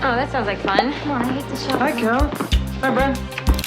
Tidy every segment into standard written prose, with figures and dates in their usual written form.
Oh, that sounds like fun. Come on, I hate the show. Hi, Cal. Hi, Brenda.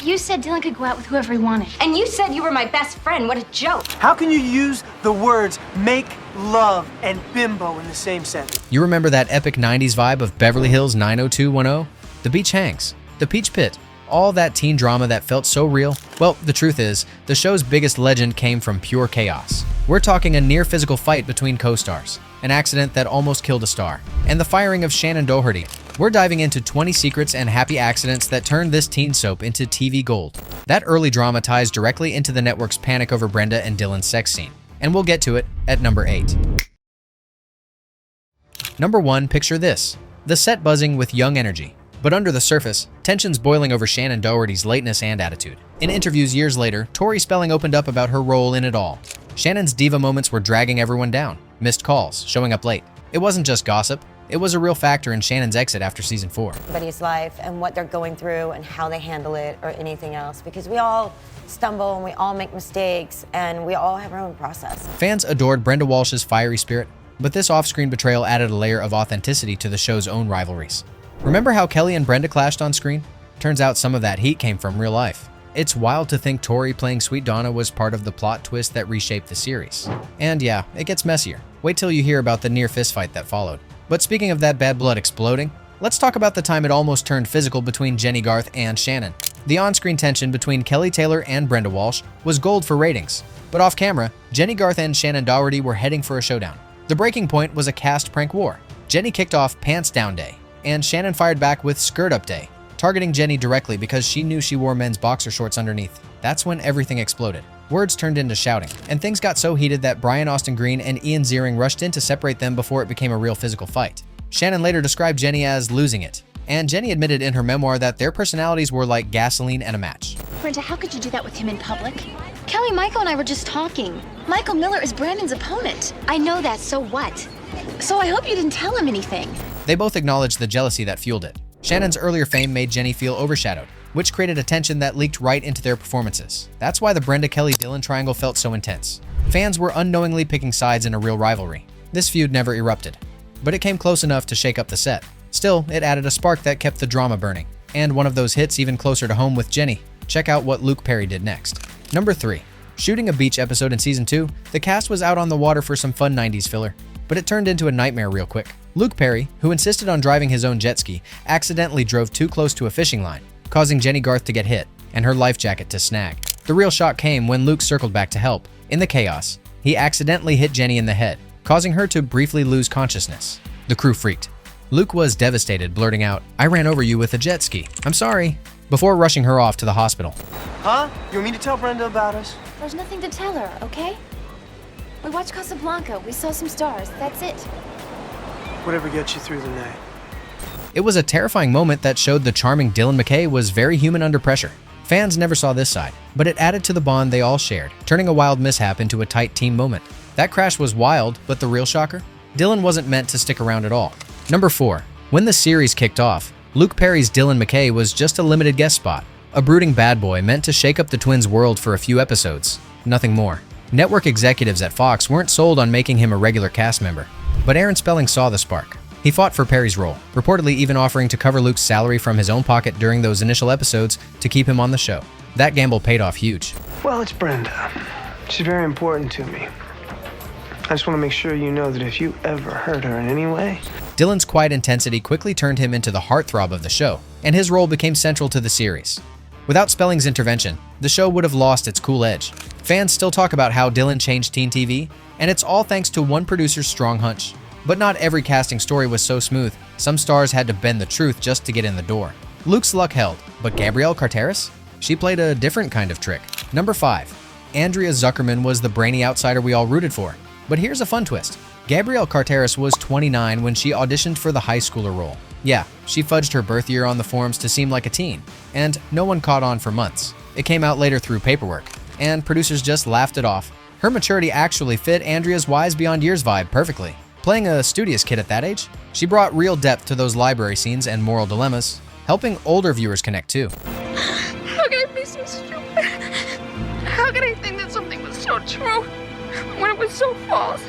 You said Dylan could go out with whoever he wanted. And you said you were my best friend. What a joke. How can you use the words make love and bimbo in the same sentence? You remember that epic 90s vibe of Beverly Hills 90210? The beach hangs, the peach pit, all that teen drama that felt so real. Well, the truth is, the show's biggest legend came from pure chaos. We're talking a near physical fight between co-stars, an accident that almost killed a star, and the firing of Shannen Doherty. We're diving into 20 secrets and happy accidents that turned this teen soap into TV gold. That early drama ties directly into the network's panic over Brenda and Dylan's sex scene, and we'll get to it at number 8. Number 1, picture this. The set buzzing with young energy. But under the surface, tensions boiling over Shannen Doherty's lateness and attitude. In interviews years later, Tori Spelling opened up about her role in it all. Shannon's diva moments were dragging everyone down, missed calls, showing up late. It wasn't just gossip, it was a real factor in Shannon's exit after season 4. Everybody's life and what they're going through and how they handle it or anything else, because we all stumble and we all make mistakes and we all have our own process. Fans adored Brenda Walsh's fiery spirit, but this off-screen betrayal added a layer of authenticity to the show's own rivalries. Remember how Kelly and Brenda clashed on screen? Turns out some of that heat came from real life. It's wild to think Tori playing Sweet Donna was part of the plot twist that reshaped the series. And yeah, it gets messier. Wait till you hear about the near fistfight that followed. But speaking of that bad blood exploding, let's talk about the time it almost turned physical between Jennie, Garth, and Shannen. The on-screen tension between Kelly Taylor and Brenda Walsh was gold for ratings. But off-camera, Jennie, Garth, and Shannen Doherty were heading for a showdown. The breaking point was a cast prank war. Jennie kicked off Pants Down Day, and Shannen fired back with Skirt Up Day, targeting Jennie directly because she knew she wore men's boxer shorts underneath. That's when everything exploded. Words turned into shouting, and things got so heated that Brian Austin Green and Ian Ziering rushed in to separate them before it became a real physical fight. Shannen later described Jennie as losing it, and Jennie admitted in her memoir that their personalities were like gasoline and a match. Brenda, how could you do that with him in public? Kelly, Michael, and I were just talking. Michael Miller is Brandon's opponent. I know that, so what? So I hope you didn't tell him anything. They both acknowledged the jealousy that fueled it. Shannon's earlier fame made Jennie feel overshadowed, which created a tension that leaked right into their performances. That's why the Brenda-Kelly-Dylan triangle felt so intense. Fans were unknowingly picking sides in a real rivalry. This feud never erupted, but it came close enough to shake up the set. Still, it added a spark that kept the drama burning. And one of those hits even closer to home with Jennie. Check out what Luke Perry did next. Number 3. Shooting a beach episode in season 2, the cast was out on the water for some fun 90s filler, but it turned into a nightmare real quick. Luke Perry, who insisted on driving his own jet ski, accidentally drove too close to a fishing line, causing Jennie Garth to get hit and her life jacket to snag. The real shock came when Luke circled back to help. In the chaos, he accidentally hit Jennie in the head, causing her to briefly lose consciousness. The crew freaked. Luke was devastated, blurting out, "I ran over you with a jet ski. I'm sorry," before rushing her off to the hospital. Huh? You want me to tell Brenda about us? There's nothing to tell her, okay? We watched Casablanca, we saw some stars, that's it. Whatever gets you through the night. It was a terrifying moment that showed the charming Dylan McKay was very human under pressure. Fans never saw this side, but it added to the bond they all shared, turning a wild mishap into a tight team moment. That crash was wild, but the real shocker? Dylan wasn't meant to stick around at all. Number 4. When the series kicked off, Luke Perry's Dylan McKay was just a limited guest spot, a brooding bad boy meant to shake up the twins' world for a few episodes. Nothing more. Network executives at Fox weren't sold on making him a regular cast member, but Aaron Spelling saw the spark. He fought for Perry's role, reportedly even offering to cover Luke's salary from his own pocket during those initial episodes to keep him on the show. That gamble paid off huge. Well, it's Brenda. She's very important to me. I just want to make sure you know that if you ever hurt her in any way... Dylan's quiet intensity quickly turned him into the heartthrob of the show, and his role became central to the series. Without Spelling's intervention, the show would have lost its cool edge. Fans still talk about how Dylan changed teen TV, and it's all thanks to one producer's strong hunch. But not every casting story was so smooth. Some stars had to bend the truth just to get in the door. Luke's luck held, but Gabrielle Carteris? She played a different kind of trick. Number 5. Andrea Zuckerman was the brainy outsider we all rooted for. But here's a fun twist. Gabrielle Carteris was 29 when she auditioned for the high schooler role. Yeah, she fudged her birth year on the forms to seem like a teen, and no one caught on for months. It came out later through paperwork, and producers just laughed it off. Her maturity actually fit Andrea's wise beyond years vibe perfectly. Playing a studious kid at that age, she brought real depth to those library scenes and moral dilemmas, helping older viewers connect too. How can I be so stupid? How can I think that something was so true when it was so false?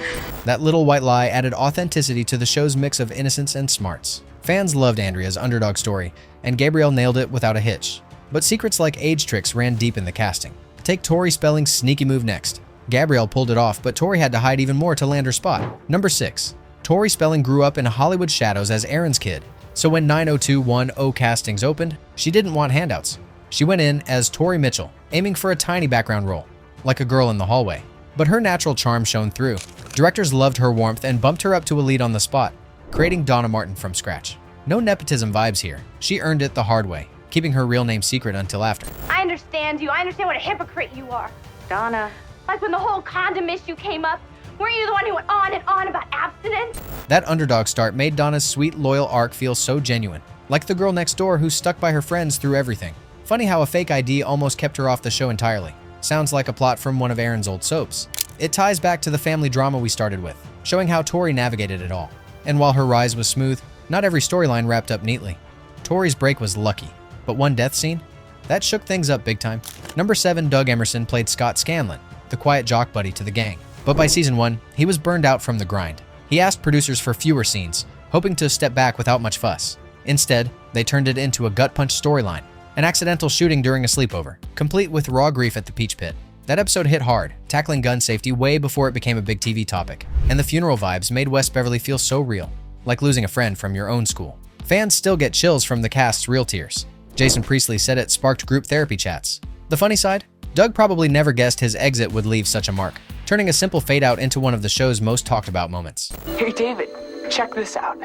That little white lie added authenticity to the show's mix of innocence and smarts. Fans loved Andrea's underdog story, and Gabrielle nailed it without a hitch. But secrets like age tricks ran deep in the casting. Take Tori Spelling's sneaky move next. Gabrielle pulled it off, but Tori had to hide even more to land her spot. Number 6. Tori Spelling grew up in Hollywood shadows as Aaron's kid, so when 90210 castings opened, she didn't want handouts. She went in as Tori Mitchell, aiming for a tiny background role, like a girl in the hallway. But her natural charm shone through. Directors loved her warmth and bumped her up to a lead on the spot, creating Donna Martin from scratch. No nepotism vibes here. She earned it the hard way, keeping her real name secret until after. I understand you. I understand what a hypocrite you are. Donna. Like when the whole condom issue came up, weren't you the one who went on and on about abstinence? That underdog start made Donna's sweet, loyal arc feel so genuine, like the girl next door who stuck by her friends through everything. Funny how a fake ID almost kept her off the show entirely. Sounds like a plot from one of Aaron's old soaps. It ties back to the family drama we started with, showing how Tori navigated it all. And while her rise was smooth, not every storyline wrapped up neatly. Tori's break was lucky, but one death scene? That shook things up big time. Number 7, Doug Emerson played Scott Scanlon, the quiet jock buddy to the gang. But by season 1, he was burned out from the grind. He asked producers for fewer scenes, hoping to step back without much fuss. Instead, they turned it into a gut-punch storyline, an accidental shooting during a sleepover, complete with raw grief at the Peach Pit. That episode hit hard, tackling gun safety way before it became a big TV topic. And the funeral vibes made West Beverly feel so real, like losing a friend from your own school. Fans still get chills from the cast's real tears. Jason Priestley said it sparked group therapy chats. The funny side? Doug probably never guessed his exit would leave such a mark, turning a simple fade-out into one of the show's most talked-about moments. Hey, David, check this out.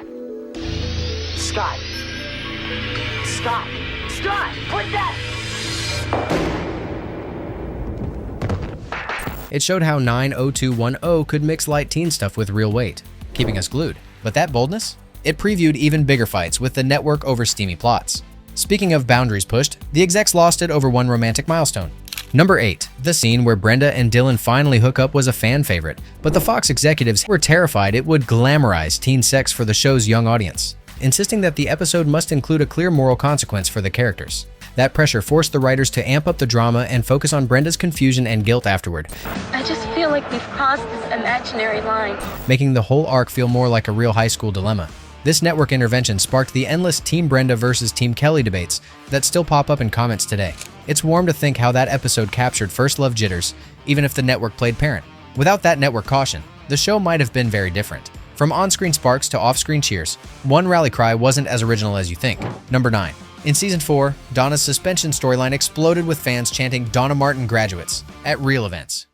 Scott. Scott. Scott, put that! It showed how 90210 could mix light teen stuff with real weight, keeping us glued. But that boldness? It previewed even bigger fights with the network over steamy plots. Speaking of boundaries pushed, the execs lost it over one romantic milestone. Number 8. The scene where Brenda and Dylan finally hook up was a fan favorite, but the Fox executives were terrified it would glamorize teen sex for the show's young audience, insisting that the episode must include a clear moral consequence for the characters. That pressure forced the writers to amp up the drama and focus on Brenda's confusion and guilt afterward. I just feel like we've crossed this imaginary line. Making the whole arc feel more like a real high school dilemma. This network intervention sparked the endless Team Brenda versus Team Kelly debates that still pop up in comments today. It's warm to think how that episode captured first love jitters, even if the network played parent. Without that network caution, the show might have been very different. From on-screen sparks to off-screen cheers, one rally cry wasn't as original as you think. Number 9. In season 4, Donna's suspension storyline exploded with fans chanting Donna Martin graduates at real events.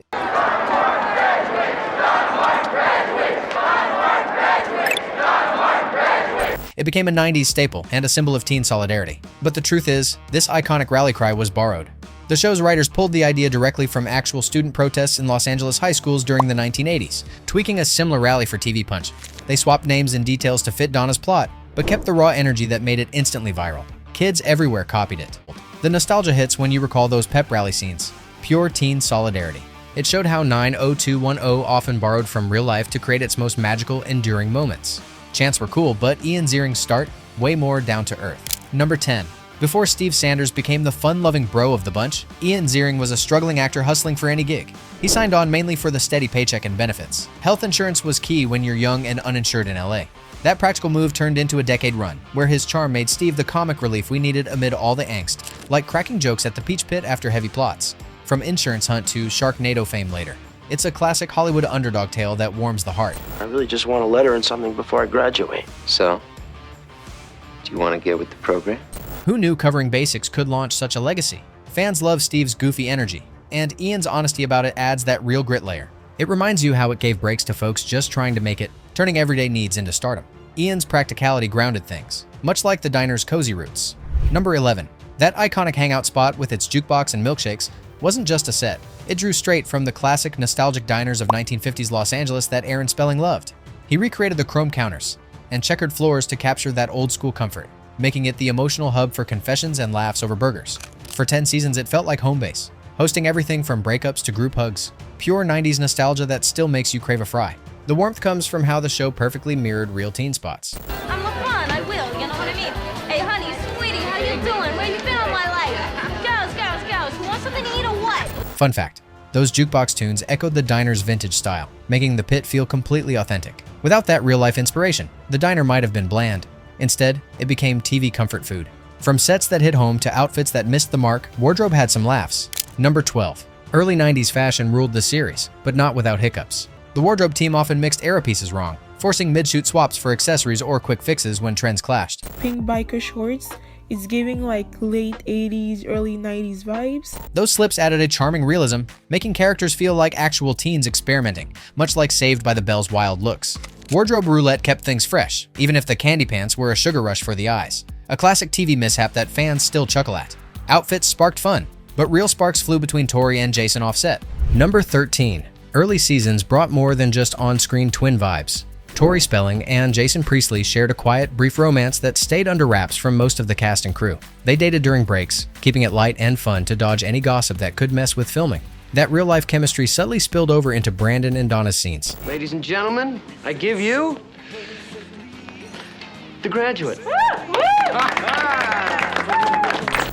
It became a 90s staple and a symbol of teen solidarity. But the truth is, this iconic rally cry was borrowed. The show's writers pulled the idea directly from actual student protests in Los Angeles high schools during the 1980s, tweaking a similar rally for TV Punch. They swapped names and details to fit Donna's plot, but kept the raw energy that made it instantly viral. Kids everywhere copied it. The nostalgia hits when you recall those pep rally scenes. Pure teen solidarity. It showed how 90210 often borrowed from real life to create its most magical, enduring moments. Chants were cool, but Ian Ziering's start, way more down to earth. Number 10. Before Steve Sanders became the fun-loving bro of the bunch, Ian Ziering was a struggling actor hustling for any gig. He signed on mainly for the steady paycheck and benefits. Health insurance was key when you're young and uninsured in LA. That practical move turned into a decade run, where his charm made Steve the comic relief we needed amid all the angst, like cracking jokes at the Peach Pit after heavy plots. From Insurance Hunt to Sharknado fame later. It's a classic Hollywood underdog tale that warms the heart. I really just want a letter and something before I graduate. So, do you want to get with the program? Who knew covering basics could launch such a legacy? Fans love Steve's goofy energy, and Ian's honesty about it adds that real grit layer. It reminds you how it gave breaks to folks just trying to make it, turning everyday needs into stardom. Ian's practicality grounded things, much like the diner's cozy roots. Number 11. That iconic hangout spot with its jukebox and milkshakes wasn't just a set. It drew straight from the classic nostalgic diners of 1950s Los Angeles that Aaron Spelling loved. He recreated the chrome counters and checkered floors to capture that old school comfort, making it the emotional hub for confessions and laughs over burgers. For 10 seasons, it felt like home base, hosting everything from breakups to group hugs. Pure 90s nostalgia that still makes you crave a fry. The warmth comes from how the show perfectly mirrored real teen spots. I'm a fun, I will, you know what I mean? Hey, honey, sweetie, how you doing? Where you been all my life? Girls, who want something to eat or what? Fun fact, those jukebox tunes echoed the diner's vintage style, making the pit feel completely authentic. Without that real-life inspiration, the diner might have been bland. Instead, it became TV comfort food. From sets that hit home to outfits that missed the mark, wardrobe had some laughs. Number 12. Early 90s fashion ruled the series, but not without hiccups. The wardrobe team often mixed era pieces wrong, forcing mid-shoot swaps for accessories or quick fixes when trends clashed. Pink biker shorts is giving like late 80s, early 90s vibes. Those slips added a charming realism, making characters feel like actual teens experimenting, much like Saved by the Bell's wild looks. Wardrobe roulette kept things fresh, even if the candy pants were a sugar rush for the eyes. A classic TV mishap that fans still chuckle at. Outfits sparked fun, but real sparks flew between Tori and Jason offset. Number 13. Early seasons brought more than just on-screen twin vibes. Tori Spelling and Jason Priestley shared a quiet, brief romance that stayed under wraps from most of the cast and crew. They dated during breaks, keeping it light and fun to dodge any gossip that could mess with filming. That real-life chemistry subtly spilled over into Brandon and Donna's scenes. Ladies and gentlemen, I give you The Graduate.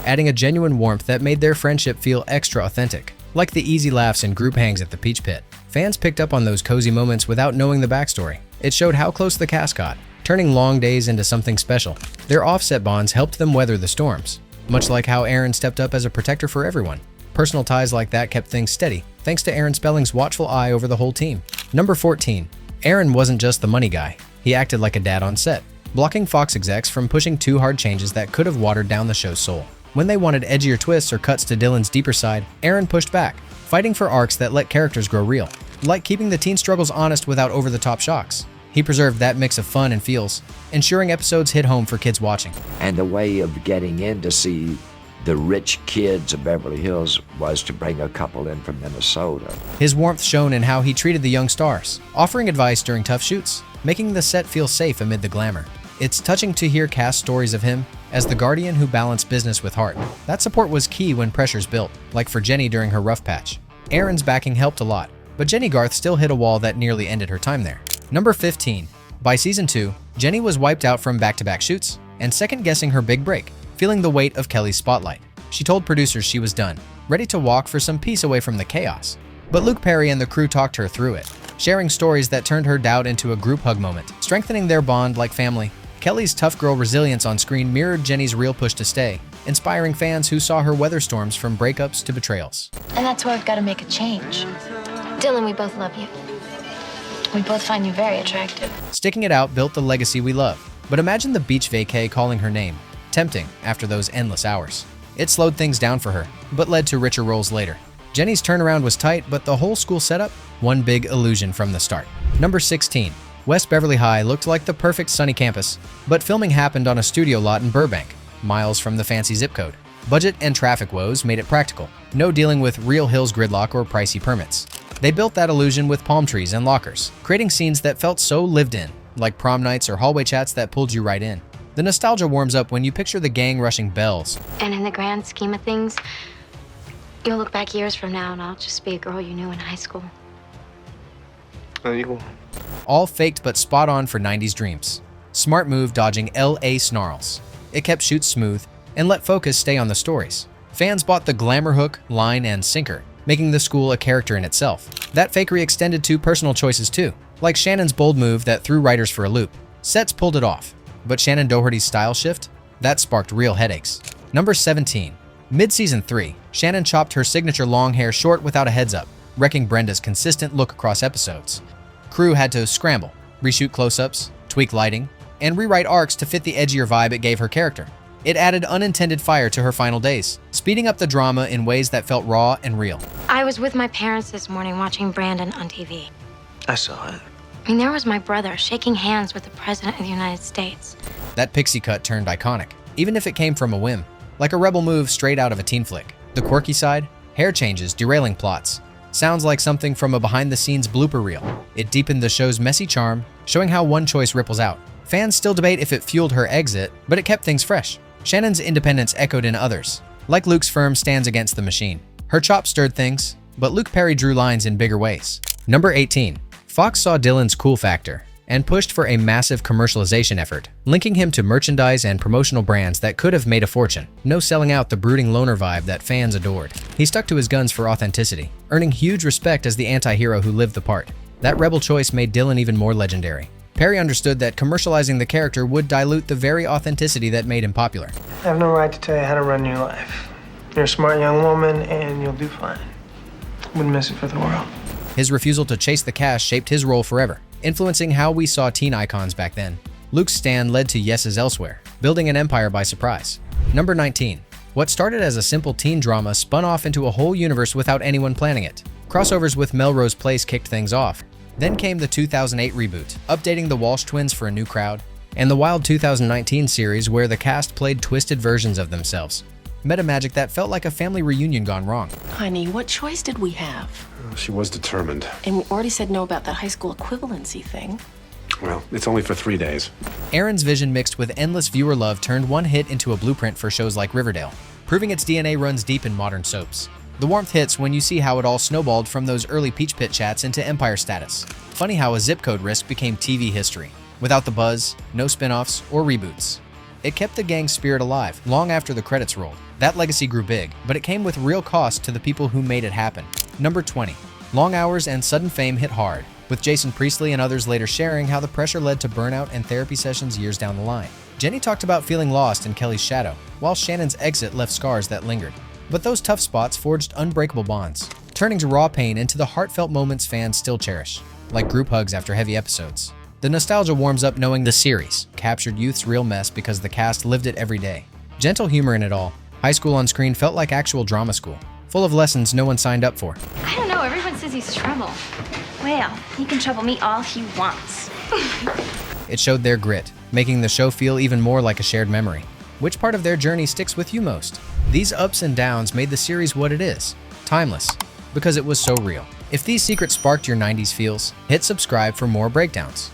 Adding a genuine warmth that made their friendship feel extra authentic, like the easy laughs and group hangs at the Peach Pit. Fans picked up on those cozy moments without knowing the backstory. It showed how close the cast got, turning long days into something special. Their offset bonds helped them weather the storms, much like how Aaron stepped up as a protector for everyone. Personal ties like that kept things steady, thanks to Aaron Spelling's watchful eye over the whole team. Number 14. Aaron wasn't just the money guy. He acted like a dad on set, blocking Fox execs from pushing too hard changes that could have watered down the show's soul. When they wanted edgier twists or cuts to Dylan's deeper side, Aaron pushed back, fighting for arcs that let characters grow real, like keeping the teen struggles honest without over-the-top shocks. He preserved that mix of fun and feels, ensuring episodes hit home for kids watching. And the way of getting in to see the rich kids of Beverly Hills was to bring a couple in from Minnesota. His warmth shone in how he treated the young stars, offering advice during tough shoots, making the set feel safe amid the glamour. It's touching to hear cast stories of him as the guardian who balanced business with heart. That support was key when pressures built, like for Jennie during her rough patch. Aaron's backing helped a lot, but Jennie Garth still hit a wall that nearly ended her time there. Number 15. By season 2, Jennie was wiped out from back-to-back shoots and second-guessing her big break, feeling the weight of Kelly's spotlight. She told producers she was done, ready to walk for some peace away from the chaos. But Luke Perry and the crew talked her through it, sharing stories that turned her doubt into a group hug moment, strengthening their bond like family. Kelly's tough girl resilience on screen mirrored Jennie's real push to stay, inspiring fans who saw her weather storms from breakups to betrayals. And that's why we've got to make a change. Dylan, we both love you. We both find you very attractive. Sticking it out built the legacy we love. But imagine the beach vacay calling her name, tempting after those endless hours. It slowed things down for her, but led to richer roles later. Jennie's turnaround was tight, but the whole school setup, one big illusion from the start. Number 16. West Beverly High looked like the perfect sunny campus, but filming happened on a studio lot in Burbank, miles from the fancy zip code. Budget and traffic woes made it practical, no dealing with real hills gridlock or pricey permits. They built that illusion with palm trees and lockers, creating scenes that felt so lived in, like prom nights or hallway chats that pulled you right in. The nostalgia warms up when you picture the gang rushing bells. And in the grand scheme of things, you'll look back years from now and I'll just be a girl you knew in high school. Oh, you will. All faked but spot on for 90s dreams. Smart move dodging LA snarls. It kept shoots smooth and let focus stay on the stories. Fans bought the glamour hook, line, and sinker, making the school a character in itself. That fakery extended to personal choices too, like Shannon's bold move that threw writers for a loop. Sets pulled it off, but Shannen Doherty's style shift? That sparked real headaches. Number 17. Mid-season 3, Shannen chopped her signature long hair short without a heads-up, wrecking Brenda's consistent look across episodes. Crew had to scramble, reshoot close-ups, tweak lighting, and rewrite arcs to fit the edgier vibe it gave her character. It added unintended fire to her final days, speeding up the drama in ways that felt raw and real. I was with my parents this morning watching Brandon on TV. I saw it. I mean, there was my brother shaking hands with the President of the United States. That pixie cut turned iconic, even if it came from a whim, like a rebel move straight out of a teen flick. The quirky side? Hair changes derailing plots. Sounds like something from a behind-the-scenes blooper reel. It deepened the show's messy charm, showing how one choice ripples out. Fans still debate if it fueled her exit, but it kept things fresh. Shannon's independence echoed in others, like Luke's firm stance against the machine. Her chop stirred things, but Luke Perry drew lines in bigger ways. Number 18. Fox saw Dylan's cool factor and pushed for a massive commercialization effort, linking him to merchandise and promotional brands that could have made a fortune. No selling out the brooding loner vibe that fans adored. He stuck to his guns for authenticity, earning huge respect as the anti-hero who lived the part. That rebel choice made Dylan even more legendary. Perry understood that commercializing the character would dilute the very authenticity that made him popular. I have no right to tell you how to run your life. You're a smart young woman, and you'll do fine. Wouldn't miss it for the world. His refusal to chase the cash shaped his role forever, influencing how we saw teen icons back then. Luke's stand led to yeses elsewhere, building an empire by surprise. Number 19. What started as a simple teen drama spun off into a whole universe without anyone planning it. Crossovers with Melrose Place kicked things off. Then came the 2008 reboot, updating the Walsh twins for a new crowd, and the wild 2019 series where the cast played twisted versions of themselves. Meta magic that felt like a family reunion gone wrong. Honey, what choice did we have? She was determined. And we already said no about that high school equivalency thing. Well, it's only for 3 days. Erin's vision mixed with endless viewer love turned one hit into a blueprint for shows like Riverdale, proving its DNA runs deep in modern soaps. The warmth hits when you see how it all snowballed from those early Peach Pit chats into Empire status. Funny how a zip code risk became TV history. Without the buzz, no spin-offs, or reboots. It kept the gang's spirit alive long after the credits rolled. That legacy grew big, but it came with real cost to the people who made it happen. Number 20. Long hours and sudden fame hit hard, with Jason Priestley and others later sharing how the pressure led to burnout and therapy sessions years down the line. Jennie talked about feeling lost in Kelly's shadow, while Shannon's exit left scars that lingered. But those tough spots forged unbreakable bonds, turning to raw pain into the heartfelt moments fans still cherish, like group hugs after heavy episodes. The nostalgia warms up knowing the series captured youth's real mess because the cast lived it every day. Gentle humor in it all, high school on screen felt like actual drama school, full of lessons no one signed up for. I don't know, everyone says he's trouble. Well, he can trouble me all he wants. It showed their grit, making the show feel even more like a shared memory. Which part of their journey sticks with you most? These ups and downs made the series what it is, timeless, because it was so real. If these secrets sparked your 90s feels, hit subscribe for more breakdowns.